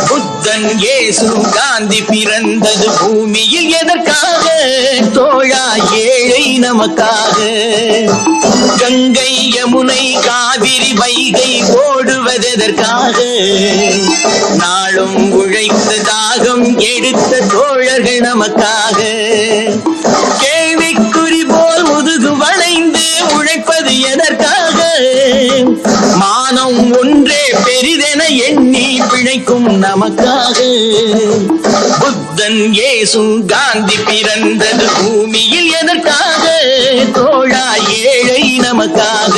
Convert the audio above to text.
புத்தன் இயேசு காந்தி பிறந்தது பூமியில் எதற்காக? தோழா ஏழை நமக்காக. கங்கை யமுனை காவிரி வைகை ஓடுவதெதற்காக? நாளும் உழைத்த தாகம் எடுத்த தோழர்கள் நமக்காக. கேள்விக்குறி போல் முதுகு வளைந்து உழைப்பது எதற்காக? மானம் ஒன்றே பெரிதென எண்ணி பிழைக்கும் நமக்காக. புத்தன் இயேசு காந்தி பிறந்தது பூமியில் எதற்காக? தோழா ஏழை நமக்காக.